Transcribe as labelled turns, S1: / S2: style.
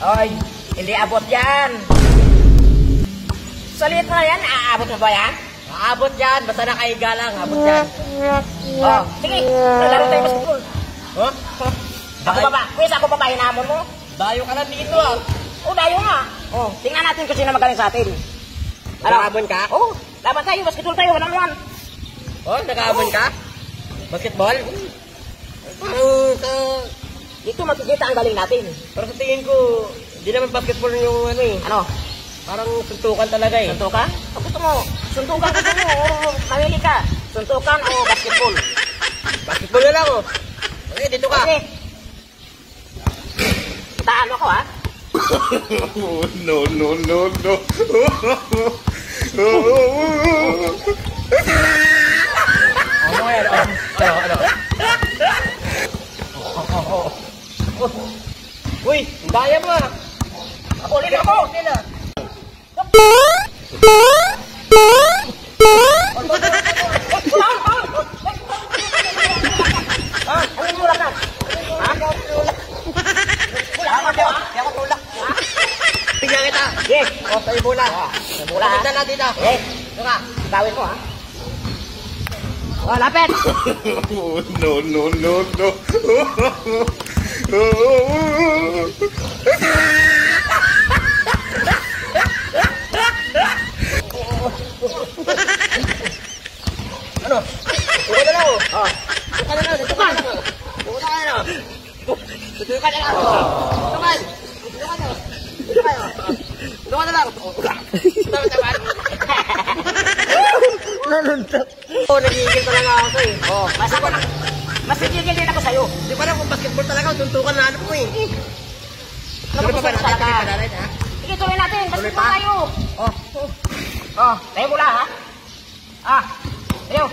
S1: Oy, hindi abot yan. Sa liit na yan, aabot mo ba yan? Aabot yan, basta nakahiga lang, abot yan. Oh, sige, nalaro tayo basketball. Oh? Ako pa ba? Kuya, ako pa ba hinamon mo? Dayo ka lang dito ah. Oh, dayo nga. Oh, tingnan natin kung sino magaling sa atin. Nakaabon ka? Oh, laban tayo, basketball tayo, 1-on-1. Oh, nakaabon ka? Basketball? Parang dito makikita ang galing natin. Pero sa tingin ko, hindi naman basketball yung ano eh. Ano? Parang suntukan talaga eh. Suntukan? Pag gusto mo, suntukan gusto mo, mamili ka. Suntukan o basketball? Basketball na lang oh. Okay, dito ka. Okay. Talo ako ha?
S2: No.
S1: Ano yan? Ano? Uy, daya mo ah. Ako ulit ako. Ano tulak na? Ha? Kaya ko tulak. Bigyan kita. Yes. O, sa'yo bola. Sa'yo bola ha. Dala dito. Yes. Ito ka. Gawin mo ha. O, lapit.
S2: No.
S1: Ano? Tukan na lang oh. Tukan na lang. Tukan na lang. Tukan na lang. Tukan na lang. Nanuntok. Oh, nagigil talaga ako eh. Oh, mas nagigil din ako sa'yo. Di ba na kung basketball talaga, tuntukan na hanap mo eh. Tuloy pa ba natin? Tuloy pa natin ha? Sige, tuloy natin. Basketball tayo. Oh, tayo mula ha? Ayaw.